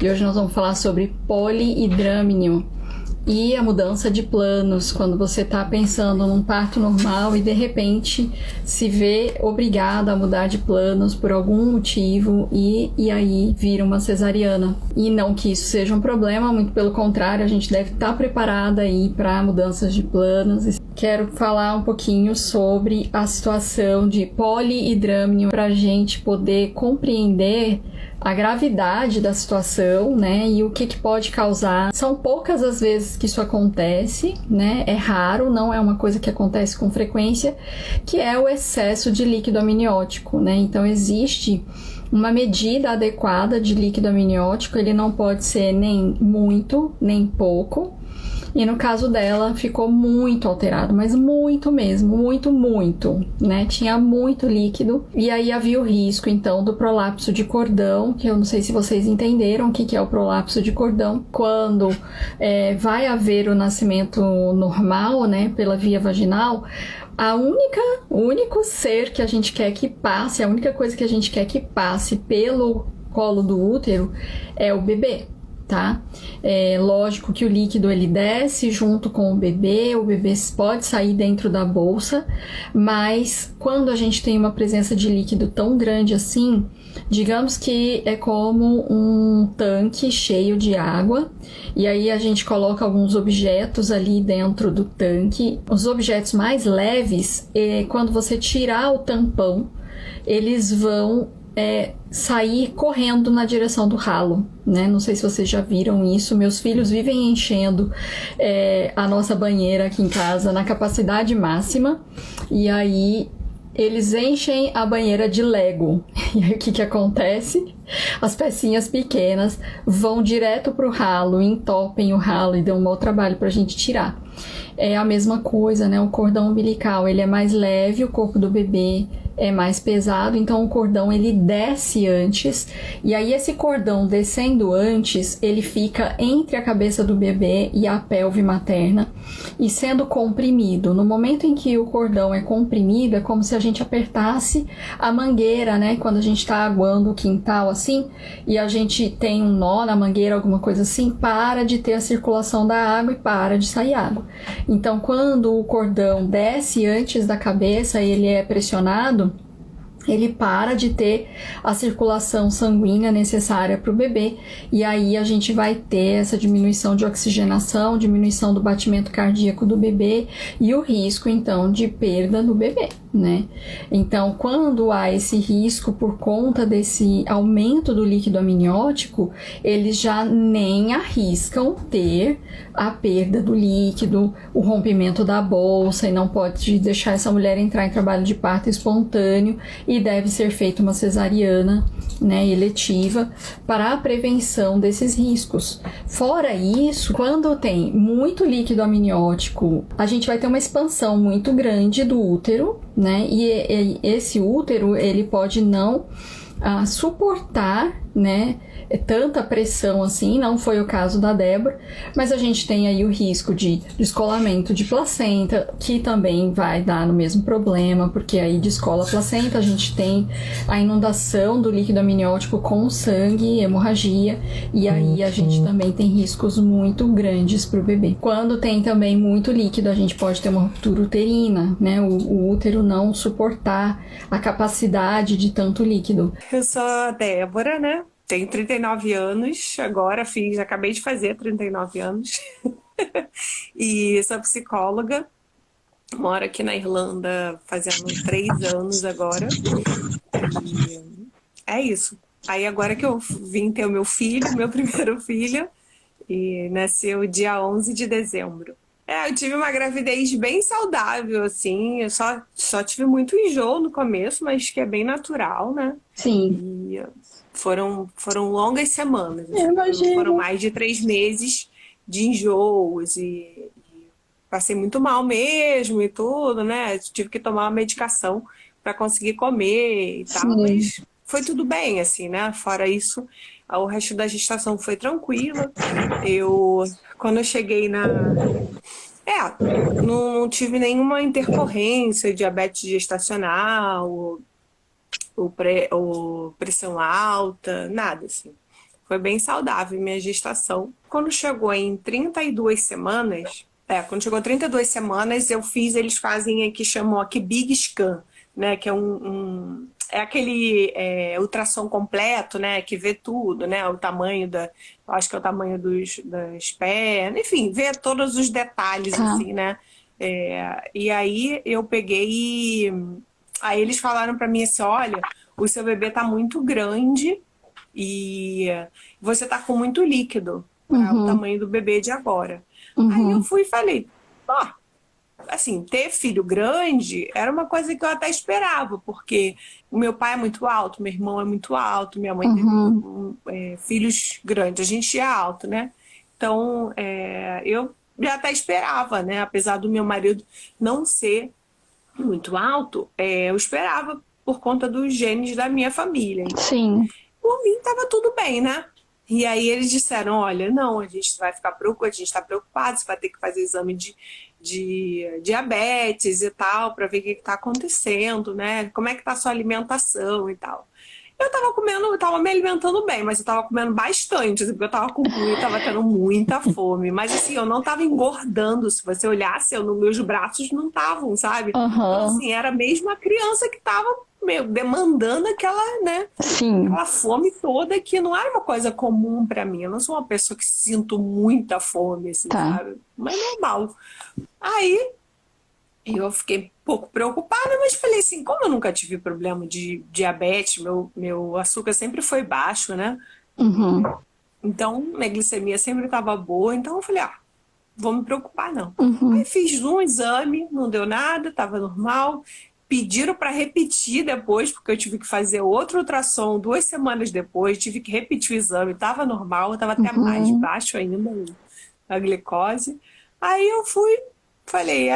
E hoje nós vamos falar sobre polihidramnion e a mudança de planos, quando você está pensando num parto normal e de repente se vê obrigada a mudar de planos por algum motivo e aí vira uma cesariana. E não que isso seja um problema, muito pelo contrário, a gente deve estar preparada aí para mudanças de planos. Quero falar um pouquinho sobre a situação de polihidramnion para a gente poder compreender a gravidade da situação, né, e o que pode causar. São poucas as vezes que isso acontece, né, é raro, não é uma coisa que acontece com frequência, que é o excesso de líquido amniótico, né, então existe uma medida adequada de líquido amniótico, ele não pode ser nem muito, nem pouco. E no caso dela, ficou muito alterado, mas muito mesmo, muito, né? Tinha muito líquido. E aí havia o risco, então, do prolapso de cordão, que eu não sei se vocês entenderam o que é o prolapso de cordão. Quando vai haver o nascimento normal, né, pela via vaginal, o único ser que a gente quer que passe, a única coisa que a gente quer que passe pelo colo do útero é o bebê. Tá? É lógico que o líquido ele desce junto com o bebê pode sair dentro da bolsa, mas quando a gente tem uma presença de líquido tão grande assim, digamos que é como um tanque cheio de água, e aí a gente coloca alguns objetos ali dentro do tanque. Os objetos mais leves, quando você tirar o tampão, eles vão sair correndo na direção do ralo, né? Não sei se vocês já viram isso. Meus filhos vivem enchendo a nossa banheira aqui em casa na capacidade máxima, e aí eles enchem a banheira de Lego. E aí o que acontece? As pecinhas pequenas vão direto pro ralo, entopem o ralo e dão um mau trabalho pra gente tirar. É a mesma coisa, né? O cordão umbilical, ele é mais leve, o corpo do bebê é mais pesado, então o cordão ele desce antes, e aí esse cordão descendo antes, ele fica entre a cabeça do bebê e a pelve materna e sendo comprimido. No momento em que o cordão é comprimido, é como se a gente apertasse a mangueira, né? Quando a gente está aguando o quintal assim, e a gente tem um nó na mangueira, alguma coisa assim, para de ter a circulação da água e para de sair água. Então, quando o cordão desce antes da cabeça, ele é pressionado, ele para de ter a circulação sanguínea necessária para o bebê, e aí a gente vai ter essa diminuição de oxigenação, diminuição do batimento cardíaco do bebê e o risco, então, de perda do bebê, né? Então, quando há esse risco por conta desse aumento do líquido amniótico, eles já nem arriscam ter a perda do líquido, o rompimento da bolsa, e não pode deixar essa mulher entrar em trabalho de parto espontâneo, e deve ser feita uma cesariana, né, eletiva, para a prevenção desses riscos. Fora isso, quando tem muito líquido amniótico, a gente vai ter uma expansão muito grande do útero, né, e esse útero, ele pode não suportar, né, tanta pressão assim. Não foi o caso da Débora, mas a gente tem aí o risco de descolamento de placenta, que também vai dar no mesmo problema, porque aí descola a placenta, a gente tem a inundação do líquido amniótico com sangue, hemorragia, e aí a gente também tem riscos muito grandes para o bebê. Quando tem também muito líquido, a gente pode ter uma ruptura uterina, né, o útero não suportar a capacidade de tanto líquido. Eu sou a Débora, né? Tenho 39 anos, agora acabei de fazer 39 anos. E sou psicóloga, moro aqui na Irlanda fazendo 3 anos agora. E é isso. Aí agora que eu vim ter o meu filho, meu primeiro filho, e nasceu dia 11 de dezembro. Eu tive uma gravidez bem saudável, assim. Eu só tive muito enjoo no começo, mas que é bem natural, né? Sim. E foram longas semanas. Eu imagino. Foram mais de 3 meses de enjoos e passei muito mal mesmo e tudo, né? Tive que tomar uma medicação para conseguir comer e tal, mas foi tudo bem, assim, né? Fora isso, o resto da gestação foi tranquila. Quando eu cheguei não tive nenhuma intercorrência, diabetes gestacional, ou pressão alta, nada, assim. Foi bem saudável minha gestação. Quando chegou em 32 semanas, quando chegou 32 semanas, eles fazem que chamam aqui Big Scan, né? Que é é aquele ultrassom completo, né? Que vê tudo, né? O tamanho eu acho que é o tamanho das pernas, enfim, vê todos os detalhes, Tá. assim, né? E aí eu peguei aí eles falaram pra mim assim, olha, o seu bebê tá muito grande e você tá com muito líquido para o Uhum. tamanho do bebê de agora. Aí eu Uhum. fui e falei, ó, assim, ter filho grande era uma coisa que eu até esperava, porque o meu pai é muito alto, meu irmão é muito alto, minha mãe teve Uhum. filhos grandes, a gente é alto, né? Então, eu já até esperava, né? Apesar do meu marido não ser muito alto, eu esperava por conta dos genes da minha família. Então, Sim. por mim tava tudo bem, né? E aí eles disseram, olha, não, a gente vai ficar preocupado, a gente está preocupado, você vai ter que fazer exame de diabetes e tal, para ver o que está acontecendo, né? Como é que tá a sua alimentação e tal. Eu tava comendo, eu tava me alimentando bem, mas eu tava comendo bastante, assim, porque eu tava com muito, tava tendo muita fome. Mas assim, eu não tava engordando. Se você olhasse, meus braços não estavam, sabe? Então, Aham. assim, era mesmo a criança que tava demandando aquela, né? Sim. Aquela fome toda que não era uma coisa comum pra mim. Eu não sou uma pessoa que sinto muita fome, assim, Tá. sabe? Mas normal. Aí eu fiquei um pouco preocupada, mas falei assim, como eu nunca tive problema de diabetes, meu açúcar sempre foi baixo, né? Uhum. Então, minha glicemia sempre estava boa, então eu falei, vou me preocupar não. Aí Uhum. fiz um exame, não deu nada, estava normal. Pediram para repetir depois, porque eu tive que fazer outro ultrassom 2 semanas depois, tive que repetir o exame, estava normal, estava até mais Uhum. baixo ainda a glicose. Aí eu falei,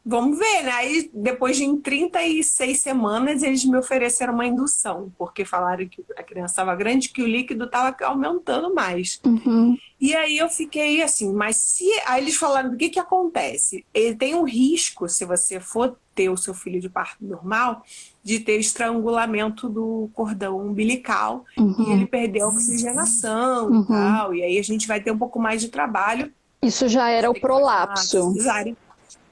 vamos ver, né? Aí, depois de em 36 semanas, eles me ofereceram uma indução, porque falaram que a criança estava grande, que o líquido estava aumentando mais. Uhum. E aí eu fiquei assim, mas se. Aí eles falaram, o que que acontece? Ele tem um risco, se você for ter o seu filho de parto normal, de ter estrangulamento do cordão umbilical e ele Uhum. perder a oxigenação e Uhum. tal. E aí a gente vai ter um pouco mais de trabalho, Isso já era o ter que fazer uma prolapso. cesárea.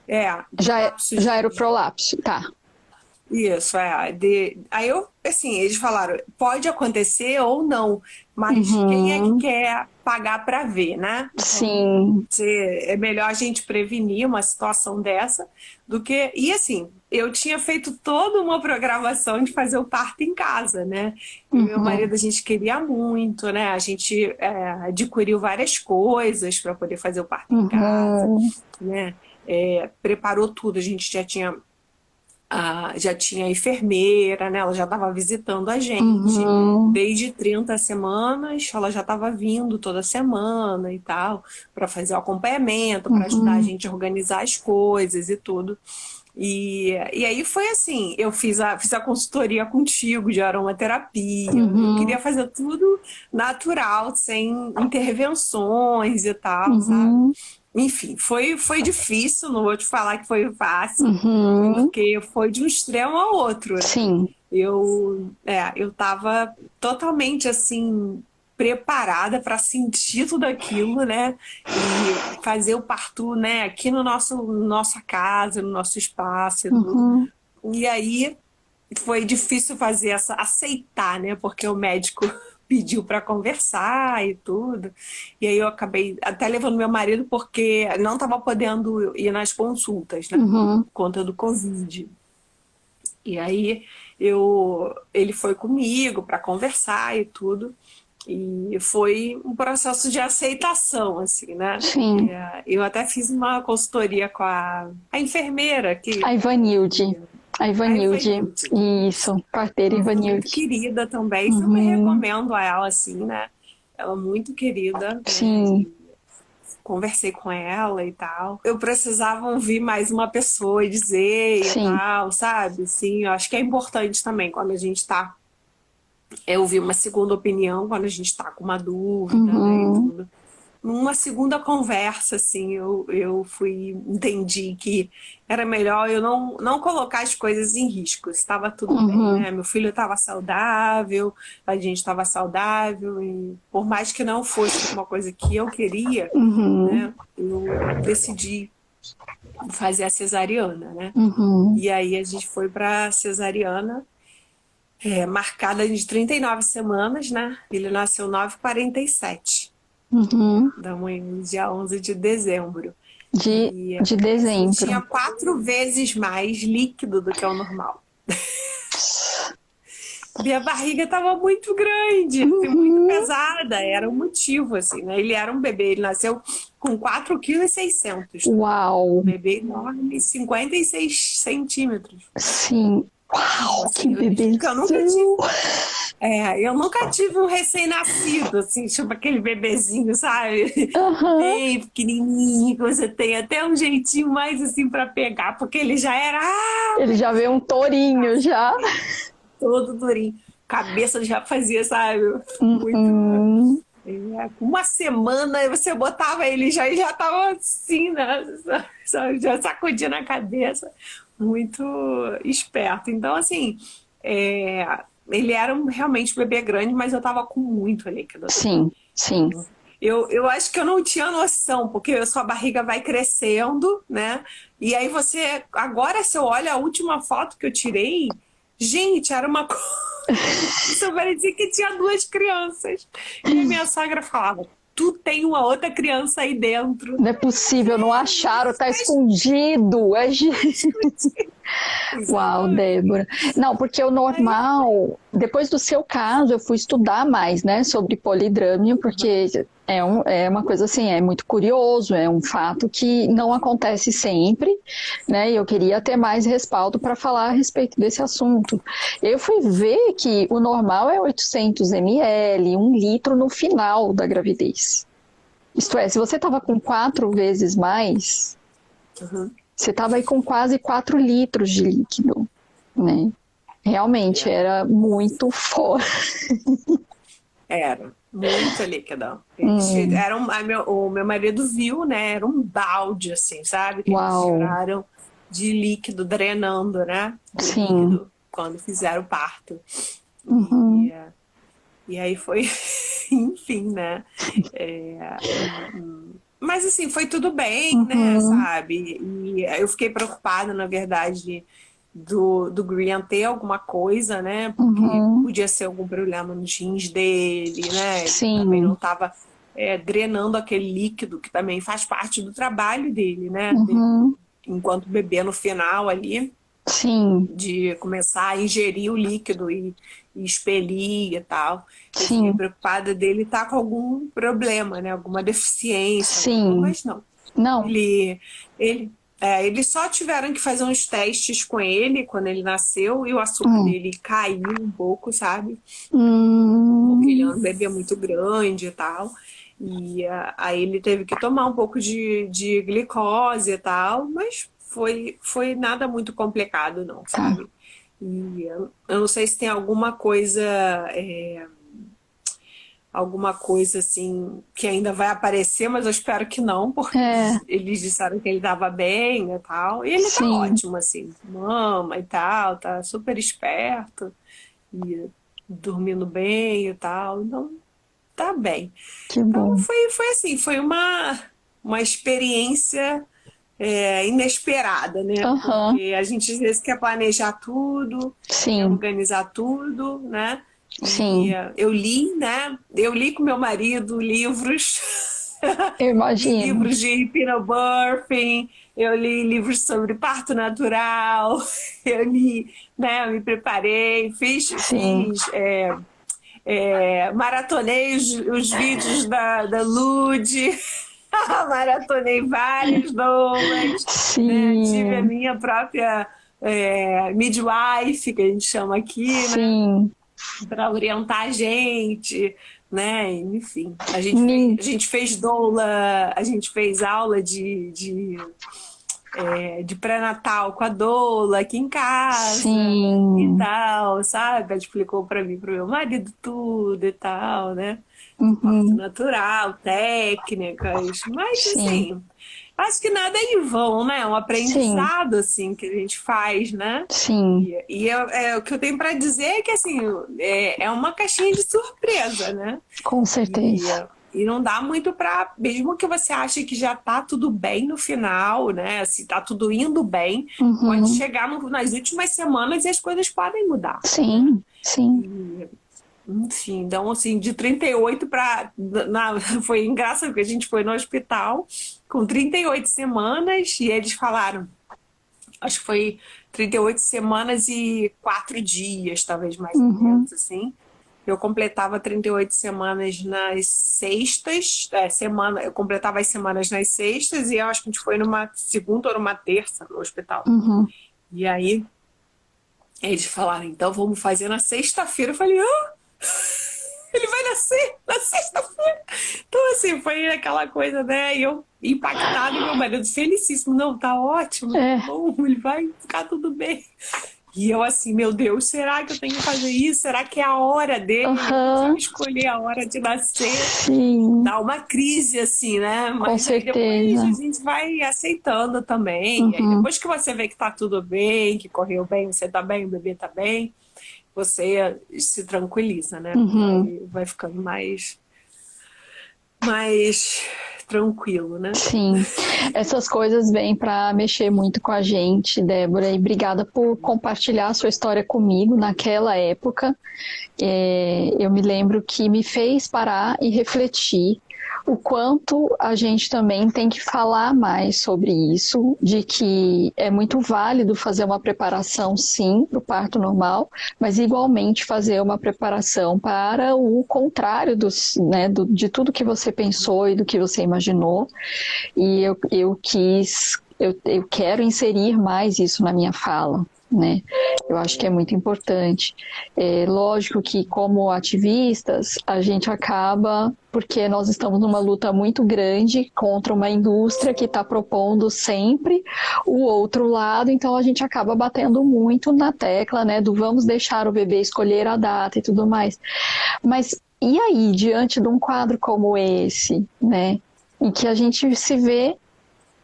Já, Prolapso já era o prolapso. Tá. Isso, aí assim, eles falaram, pode acontecer ou não, mas quem é que Uhum. quer pagar para ver, né? Então, Sim. é melhor a gente prevenir uma situação dessa do que... E assim, eu tinha feito toda uma programação de fazer o parto em casa, né? E meu Uhum. marido, a gente queria muito, né? A gente adquiriu várias coisas para poder fazer o parto em casa, Uhum. né? Preparou tudo, a gente já tinha enfermeira, né? Ela já estava visitando a gente Uhum. desde 30 semanas, ela já estava vindo toda semana e tal, para fazer o acompanhamento, para ajudar a Uhum. gente a organizar as coisas e tudo. E aí foi assim, eu fiz a consultoria contigo de aromaterapia, eu queria Uhum. fazer tudo natural, sem intervenções e tal, sabe? Uhum. Enfim, foi difícil, não vou te falar que foi fácil, Uhum. porque foi de um extremo ao outro, né? Sim. Eu tava totalmente assim preparada para sentir tudo aquilo, né? E fazer o parto, né? Aqui no nossa casa, no nosso espaço e tudo. Uhum. E aí foi difícil aceitar, né? Porque o médico pediu para conversar e tudo. E aí eu acabei até levando meu marido porque não estava podendo ir nas consultas, né? Uhum. Por conta do Covid. E aí ele foi comigo para conversar e tudo. E foi um processo de aceitação, assim, né? Sim. Eu até fiz uma consultoria com a enfermeira A Ivanilde. A a Ivanilde. Ivanilde. Isso. Parteira Muito Ivanilde. querida também, super Uhum. recomendo a ela, assim, né? Ela é muito querida, né? Sim. Conversei com ela e tal. Eu precisava ouvir mais uma pessoa e dizer e Sim. tal, sabe? Sim, eu acho que é importante também quando a gente tá. Ouvir uma segunda opinião quando a gente tá com uma dúvida, né? E Uhum. tudo. numa segunda conversa, assim, eu entendi que era melhor eu não colocar as coisas em risco. Estava tudo bem, Uhum. né? Meu filho estava saudável, a gente estava saudável, e por mais que não fosse uma coisa que eu queria, Uhum. né? Eu decidi fazer a cesariana, né? Uhum. E aí a gente foi para cesariana, marcada de 39 semanas, né? Ele nasceu 9h47 Uhum. da manhã, dia 11 de dezembro. De, E de assim, tinha dezembro. 4 vezes mais líquido do que o normal. Minha barriga estava muito grande, assim, muito Uhum. pesada, era um motivo, assim, né? Ele era um bebê, ele nasceu com 4,6 kg. Um Uau! bebê enorme, 56 centímetros. Sim. Então, Uau, que assim, eu digo que bebezão! eu nunca tive um recém-nascido, assim, tipo aquele bebezinho, sabe? Aham. Bem pequenininho, que você tem até um jeitinho mais assim para pegar, porque ele já era, Ele já veio um tourinho já. todo durinho. Cabeça já fazia, sabe? Muito. Uhum. Com uma semana você botava ele já e já tava assim, né? Já sacudindo a cabeça. Muito esperto. Então, assim, ele era realmente um bebê grande, mas eu tava com muito líquido também. Sim, sim. Eu acho que eu não tinha noção, porque a sua barriga vai crescendo, né? E aí você. Agora, se eu olho a última foto que eu tirei, gente, era uma coisa. Isso parecia que tinha 2 crianças. E a minha sogra falava: tu tem uma outra criança aí dentro. Não é possível, não acharam, tá escondido. Uau, Exatamente. Débora. Não, porque o Aí, normal, depois do seu caso, eu fui estudar mais, né, sobre polidrâmio, porque é uma coisa assim, é muito curioso, é um fato que não acontece sempre, né, e eu queria ter mais respaldo para falar a respeito desse assunto. Eu fui ver que o normal é 800 ml, 1 litro no final da gravidez. Isto é, se você estava com 4 vezes mais, uhum, você estava aí com quase 4 litros de líquido, né? Realmente é, era muito forte. era muito líquido. Eles Hum, eram, o meu marido viu, né? Era um balde, assim, sabe? Que eles uau, tiraram de líquido, drenando, né? Do sim. líquido quando fizeram o parto. E, Uhum, e aí foi, enfim, né? Mas assim, foi tudo bem, né? uhum, Sabe? E eu fiquei preocupada, na verdade, do Graham ter alguma coisa, né? Porque uhum, podia ser algum problema nos rins dele, né? Ele também não sim. estava drenando aquele líquido que também faz parte do trabalho dele, né? Uhum, Enquanto bebê no final ali sim, de começar a ingerir o líquido e expelir e tal. Eu fiquei sim, preocupada dele estar com algum problema, né? Alguma deficiência, sim. mas não. Não. Ele, ele, eles só tiveram que fazer uns testes com ele quando ele nasceu e o açúcar Hum, dele caiu um pouco, sabe? Porque ele é hum, um bebê muito grande e tal. E aí ele teve que tomar um pouco de glicose e tal, mas foi nada muito complicado, não, tá. sabe? E eu não sei se tem alguma coisa assim que ainda vai aparecer, mas eu espero que não, porque É, eles disseram que ele estava bem e tal. E ele tá sim, ótimo, assim, mama e tal, tá super esperto e dormindo bem e tal. Então, tá bem. que Então bom. foi assim, foi uma experiência inesperada, né? Aham, Porque a gente às vezes quer planejar tudo, quer sim, organizar tudo, né? E sim, eu li, né? Eu li com meu marido livros, eu imagino. livros de hypnobirthing, eu li livros sobre parto natural, eu li, né? Eu me preparei, Sim, maratonei os vídeos da Lud, maratonei várias doulas, né? Tive a sim, minha própria midwife, que a gente chama aqui, né? sim. Para orientar a gente, né? Enfim, Nin- a gente fez doula, a gente fez aula de pré-natal com a doula aqui em casa e Sim, tal, sabe? Ela explicou para mim, para o meu marido tudo e tal, né? parto natural, técnicas, mas Sim. assim, acho que nada é em vão, né? É um aprendizado, assim, que a gente faz, né? Sim, O que eu tenho para dizer é que, assim, é uma caixinha de surpresa, né? com E, certeza. e não dá muito para, mesmo que você ache que já tá tudo bem no final, né? Assim, tá tudo indo bem, pode chegar nas últimas semanas e as coisas podem mudar. Sim, sim. Enfim, então, assim, de 38 para. Foi engraçado porque a gente foi no hospital com 38 semanas e eles falaram, acho que foi 38 semanas e 4 dias, talvez mais ou menos, assim. Eu completava 38 semanas nas sextas, eu completava as semanas nas sextas e eu acho que a gente foi numa segunda ou numa terça no hospital. E aí eles falaram, então vamos fazer na sexta-feira. Eu falei, ele vai nascer na sexta-feira. Então, assim, foi aquela coisa, né? E eu impactada, e meu marido felicíssimo. Não, tá ótimo, tá bom, ele vai ficar tudo bem. E eu assim, meu Deus, será que eu tenho que fazer isso? Será que é a hora dele? Sabe, escolher a hora de nascer? Sim, Dá uma crise, assim, né? com Mas aí depois certeza. a gente vai aceitando também. E aí depois que você vê que tá tudo bem, que correu bem, você tá bem, o bebê tá bem, você se tranquiliza, né? Vai ficando mais tranquilo, né? Sim, essas coisas vêm para mexer muito com a gente, Débora, e obrigada por compartilhar a sua história comigo naquela época. Eu me lembro que me fez parar e refletir o quanto a gente também tem que falar mais sobre isso, de que é muito válido fazer uma preparação, sim, para o parto normal, mas igualmente fazer uma preparação para o contrário de tudo que você pensou e do que você imaginou. E eu quero inserir mais isso na minha fala, né? Eu acho que é muito importante. É lógico que, como ativistas, a gente acaba, porque nós estamos numa luta muito grande contra uma indústria que está propondo sempre o outro lado, então a gente acaba batendo muito na tecla, né, do vamos deixar o bebê escolher a data e tudo mais. Mas e aí, diante de um quadro como esse, né, em que a gente se vê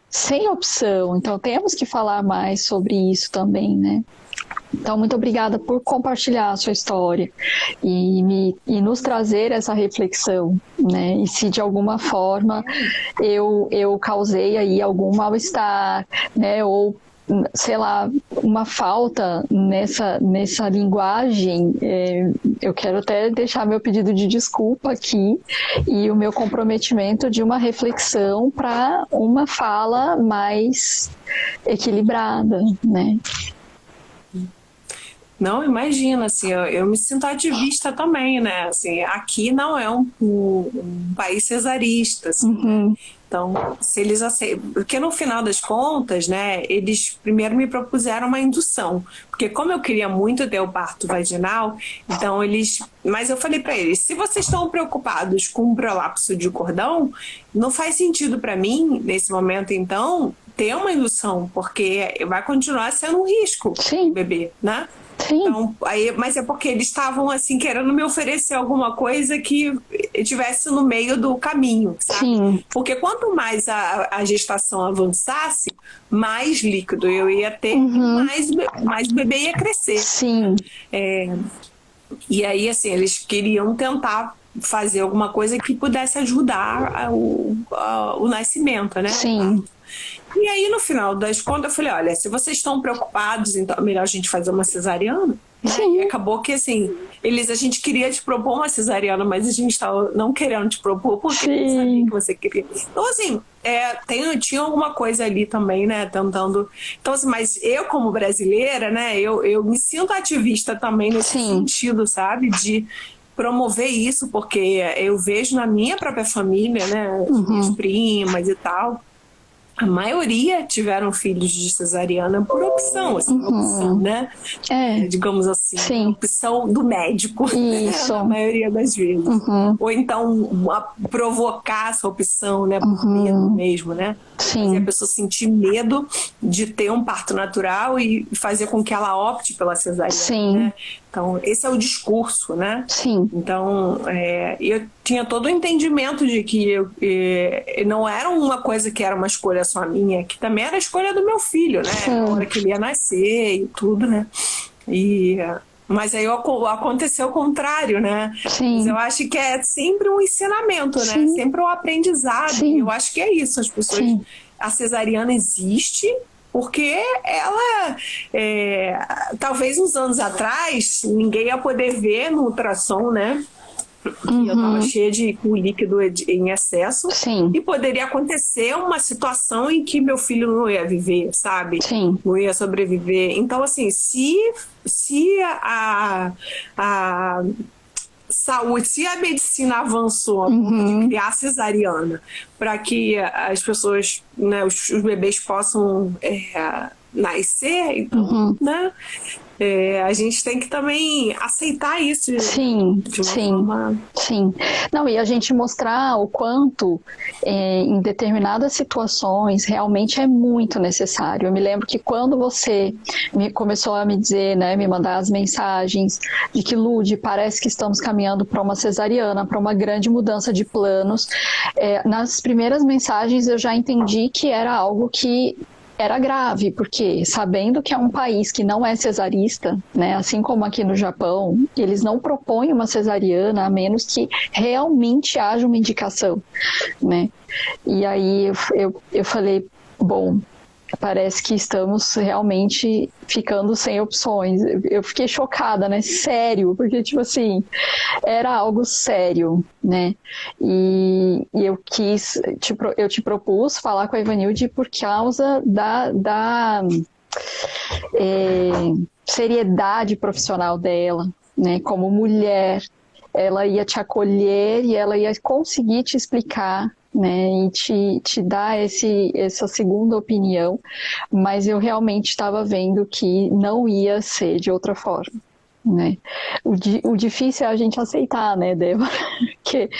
sem opção, então temos que falar mais sobre isso também, né? Então, muito obrigada por compartilhar a sua história e nos trazer essa reflexão, né? E se de alguma forma eu causei aí algum mal-estar, né? Ou sei lá, uma falta nessa linguagem, eu quero até deixar meu pedido de desculpa aqui e o meu comprometimento de uma reflexão para uma fala mais equilibrada, né? Não, imagina, assim, eu me sinto ativista também, né? Assim, aqui não é um país cesarista, assim. Então, se eles aceitam... Porque no final das contas, né, eles primeiro me propuseram uma indução. Porque como eu queria muito ter o parto vaginal, então eles... Mas eu falei para eles, se vocês estão preocupados com o prolapso de cordão, não faz sentido para mim, nesse momento, então, ter uma indução, porque vai continuar sendo um risco o bebê, né? Sim. Então, mas é porque eles estavam assim querendo me oferecer alguma coisa que estivesse no meio do caminho, sabe? Sim. Porque quanto mais a gestação avançasse, mais líquido eu ia ter, mais o bebê ia crescer. Sim. E aí, assim, eles queriam tentar fazer alguma coisa que pudesse ajudar o nascimento, né? Sim. E aí, no final das contas, eu falei, olha, se vocês estão preocupados, então é melhor a gente fazer uma cesariana. Né? E acabou que, assim, a gente queria te propor uma cesariana, mas a gente estava não querendo te propor porque não sabia que você queria. Então, assim, tinha alguma coisa ali também, né, tentando... Então, assim, mas eu, como brasileira, né, eu me sinto ativista também nesse sentido, sabe, de promover isso, porque eu vejo na minha própria família, né, minhas primas e tal... A maioria tiveram filhos de cesariana por opção, assim, opção, né? Digamos assim, opção do médico, isso. Né? A maioria das vezes. Ou então provocar essa opção, né? Por medo mesmo, né? Fazer a pessoa sentir medo de ter um parto natural e fazer com que ela opte pela cesariana, né? Então, esse é o discurso, né? Sim. Então, eu tinha todo o entendimento de que não era uma coisa que era uma escolha só minha, que também era a escolha do meu filho, né? Sim. A hora que ele ia nascer e tudo, né? Mas aí aconteceu o contrário, né? Sim. Mas eu acho que é sempre um ensinamento, né? Sim. Sempre um aprendizado. Sim. E eu acho que é isso. As pessoas... Sim. A cesariana existe porque ela... talvez uns anos atrás, ninguém ia poder ver no ultrassom, né? Porque eu tava cheia com líquido em excesso. Sim. E poderia acontecer uma situação em que meu filho não ia viver, sabe? Sim. Não ia sobreviver. Então, assim, se a saúde, se a medicina avançou a ponto de criar cesariana para que as pessoas, né, os bebês possam nascer, então, né? A gente tem que também aceitar isso sim, de uma sim, forma... Sim. Não, e a gente mostrar o quanto em determinadas situações realmente é muito necessário. Eu me lembro que quando você começou a me dizer, né, me mandar as mensagens de que, Lud, parece que estamos caminhando para uma cesariana, para uma grande mudança de planos, nas primeiras mensagens eu já entendi que era algo que era grave, porque sabendo que é um país que não é cesarista, né, assim como aqui no Japão, eles não propõem uma cesariana a menos que realmente haja uma indicação, né? E aí eu falei, bom, parece que estamos realmente ficando sem opções. Eu fiquei chocada, né? Sério, porque, tipo assim, era algo sério, né? E eu te propus falar com a Ivanilde por causa da seriedade profissional dela, né? Como mulher, ela ia te acolher e ela ia conseguir te explicar, né, e te dar essa segunda opinião, mas eu realmente estava vendo que não ia ser de outra forma, né? O difícil é a gente aceitar, né, Débora? Que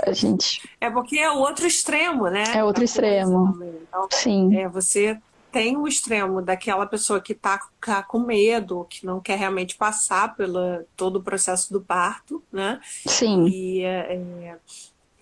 a gente... porque é o outro extremo, né? É outro extremo. Então, sim. Você tem o extremo daquela pessoa que está com medo, que não quer realmente passar pelo todo o processo do parto, né? Sim.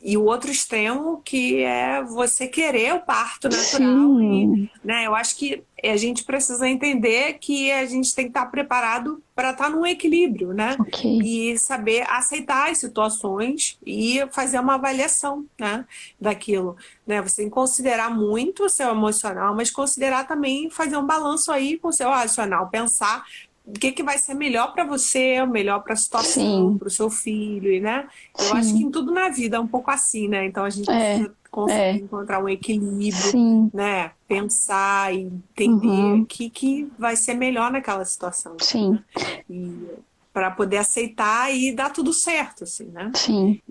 E o outro extremo que é você querer o parto natural. Sim. Né, eu acho que a gente precisa entender que a gente tem que estar preparado para estar num equilíbrio, né? Okay. E saber aceitar as situações e fazer uma avaliação, né, daquilo. Né? Você tem que considerar muito o seu emocional, mas considerar também fazer um balanço aí com o seu racional, pensar o que vai ser melhor para você, melhor para a situação, para o seu filho, né? Eu acho que em tudo na vida é um pouco assim, né? Então a gente precisa conseguir encontrar um equilíbrio, né? Pensar e entender o que vai ser melhor naquela situação. Sim. Né? E para poder aceitar e dar tudo certo, assim, né? Sim.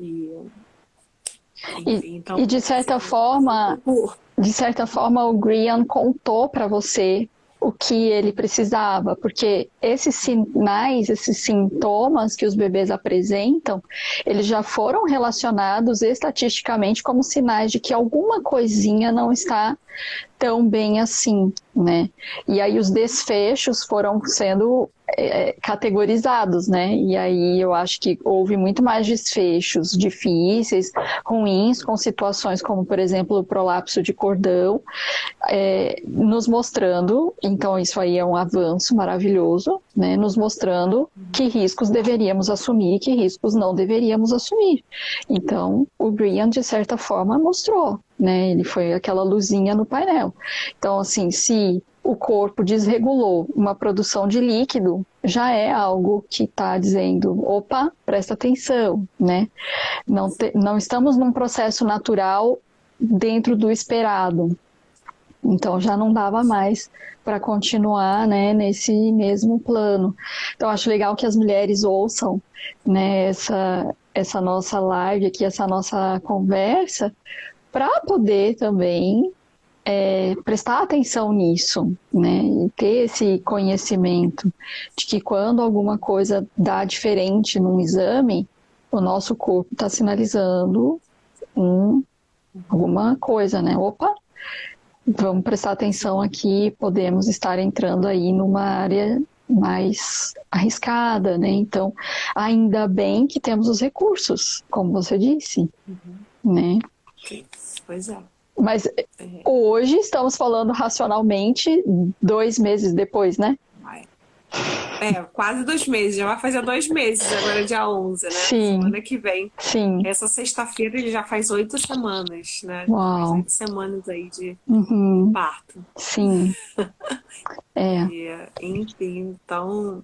Então, e de certa forma, o Grian contou para você o que ele precisava, porque esses sinais, esses sintomas que os bebês apresentam, eles já foram relacionados estatisticamente como sinais de que alguma coisinha não está tão bem assim, né? E aí os desfechos foram sendo categorizados, né? E aí eu acho que houve muito mais desfechos difíceis, ruins, com situações como, por exemplo, o prolapso de cordão, nos mostrando, então isso aí é um avanço maravilhoso, né? Nos mostrando que riscos deveríamos assumir e que riscos não deveríamos assumir. Então, o Grian, de certa forma, mostrou, né? Ele foi aquela luzinha no painel. Então, assim, se o corpo desregulou uma produção de líquido, já é algo que está dizendo, opa, presta atenção, né? Não estamos num processo natural dentro do esperado. Então, já não dava mais para continuar, né, nesse mesmo plano. Então, acho legal que as mulheres ouçam, né, essa nossa live aqui, essa nossa conversa, para poder também prestar atenção nisso, né, e ter esse conhecimento de que quando alguma coisa dá diferente num exame, o nosso corpo está sinalizando alguma coisa, né? Opa, vamos prestar atenção aqui, podemos estar entrando aí numa área mais arriscada, né? Então, ainda bem que temos os recursos, como você disse, né? Pois é. Mas hoje estamos falando racionalmente 2 meses depois, né? Quase 2 meses. Já vai fazer 2 meses agora, dia 11, né? Sim. Semana que vem. Sim. Essa sexta-feira ele já faz 8 semanas, né? Uau. Faz 8 semanas aí de parto. Sim. Enfim, então,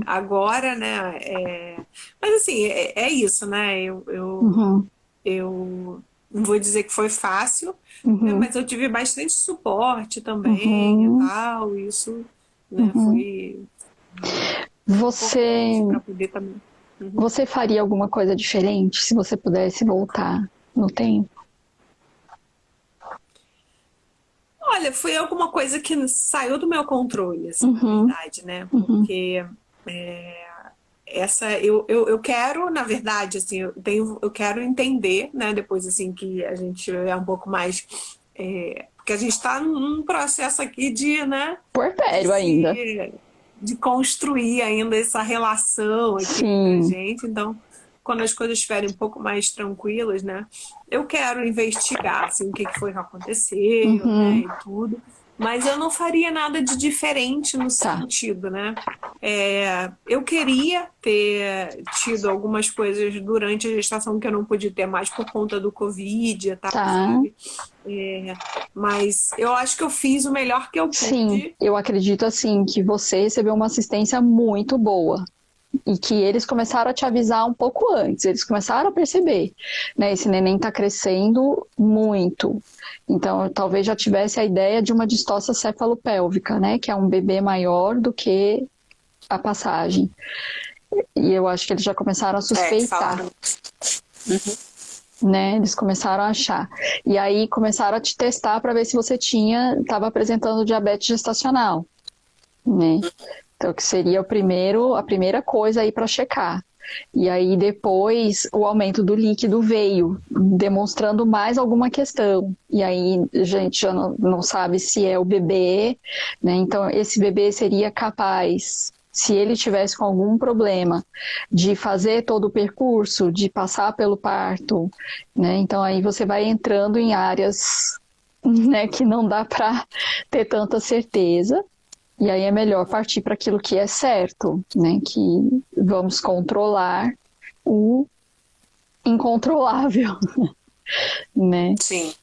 agora, né? Mas assim, é isso, né? Eu não vou dizer que foi fácil, né, mas eu tive bastante suporte também e tal. Isso, né, foi importante para poder também. Você faria alguma coisa diferente se você pudesse voltar no tempo? Olha, foi alguma coisa que saiu do meu controle, assim, na verdade, né? Porque eu quero, na verdade, assim, eu quero entender, né? Depois, assim, que a gente é um pouco mais... porque a gente está num processo aqui de, né? Puerpério ainda. De construir ainda essa relação aqui com a gente. Então, quando as coisas estiverem um pouco mais tranquilas, né? Eu quero investigar, assim, o que foi que aconteceu, né? E tudo. Mas eu não faria nada de diferente no sentido, né? Eu queria ter tido algumas coisas durante a gestação que eu não pude ter mais por conta do Covid e tal, sabe? Mas eu acho que eu fiz o melhor que eu pude. Sim, eu acredito assim que você recebeu uma assistência muito boa. E que eles começaram a te avisar um pouco antes, eles começaram a perceber, né? Esse neném tá crescendo muito. Então, talvez já tivesse a ideia de uma distócia cefalopélvica, né? Que é um bebê maior do que a passagem. E eu acho que eles já começaram a suspeitar. Né? Eles começaram a achar. E aí começaram a te testar para ver se você estava apresentando diabetes gestacional, né? Então, que seria a primeira coisa aí para checar. E aí depois o aumento do líquido veio, demonstrando mais alguma questão. E aí a gente já não sabe se é o bebê, né? Então esse bebê seria capaz, se ele tivesse com algum problema, de fazer todo o percurso, de passar pelo parto, né? Então aí você vai entrando em áreas, né, que não dá para ter tanta certeza. E aí é melhor partir para aquilo que é certo, né? Que vamos controlar o incontrolável, né? Sim.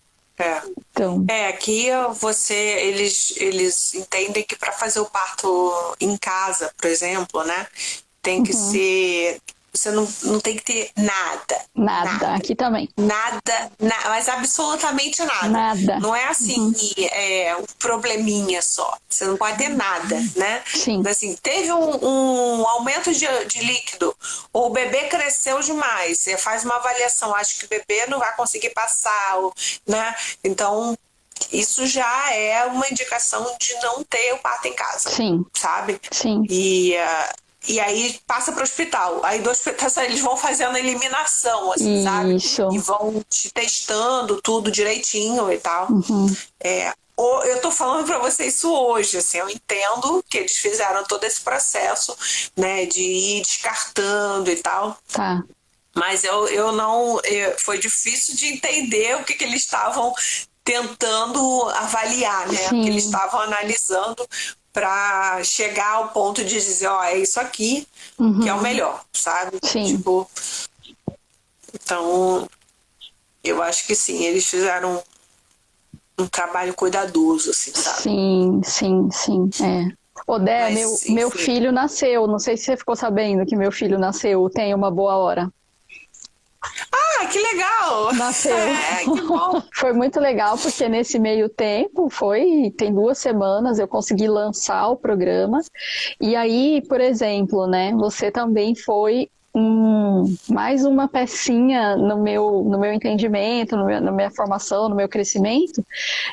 Então... aqui eles entendem que para fazer o parto em casa, por exemplo, né? Tem que ser... Você não tem que ter nada. Aqui também. Nada, mas absolutamente nada. Nada. Não é assim, um probleminha só. Você não pode ter nada, né? Sim. Então, assim, teve um aumento de líquido, ou o bebê cresceu demais, você faz uma avaliação, acho que o bebê não vai conseguir passar, né? Então, isso já é uma indicação de não ter o parto em casa. Sim. Sabe? Sim. E aí passa para o hospital. Aí do hospital eles vão fazendo a eliminação, assim, sabe? E vão te testando tudo direitinho e tal. Eu tô falando para você isso hoje, assim, eu entendo que eles fizeram todo esse processo, né, de ir descartando e tal. Tá. Mas eu não... foi difícil de entender o que eles estavam tentando avaliar, né? Porque eles estavam analisando para chegar ao ponto de dizer, é isso aqui que é o melhor, sabe? Sim. Tipo, então, eu acho que sim, eles fizeram um trabalho cuidadoso, assim, sabe? Sim. Odé, meu filho nasceu, não sei se você ficou sabendo que meu filho nasceu, tem uma boa hora. Ah, que legal! Nasceu. Que bom! Foi muito legal, porque nesse meio tempo, tem 2 semanas, eu consegui lançar o programa. E aí, por exemplo, né, você também foi mais uma pecinha no meu entendimento, na minha formação, no meu crescimento,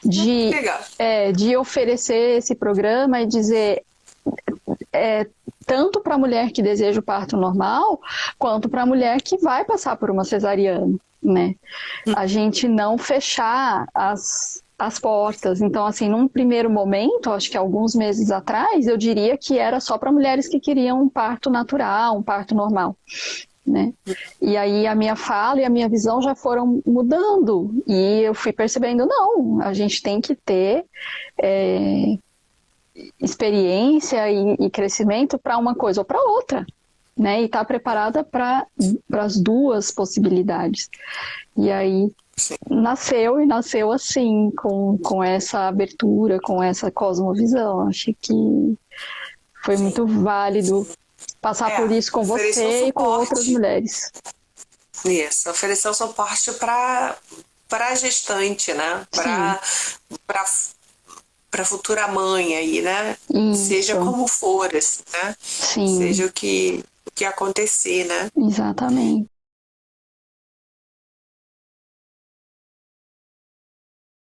de oferecer esse programa e dizer... tanto para a mulher que deseja o parto normal, quanto para a mulher que vai passar por uma cesariana, né? A gente não fechar as portas. Então, assim, num primeiro momento, acho que alguns meses atrás, eu diria que era só para mulheres que queriam um parto natural, um parto normal, né? E aí a minha fala e a minha visão já foram mudando, e eu fui percebendo, não, a gente tem que ter experiência e crescimento para uma coisa ou para outra, né? E estar preparada para as duas possibilidades. E aí nasceu assim, com essa abertura, com essa cosmovisão. Acho que foi muito válido passar por isso com você e com outras mulheres. Isso, oferecer o suporte para a gestante, né? Para futura mãe aí, né? Isso. Seja como for, assim, né? Sim. Seja o que acontecer, né? Exatamente.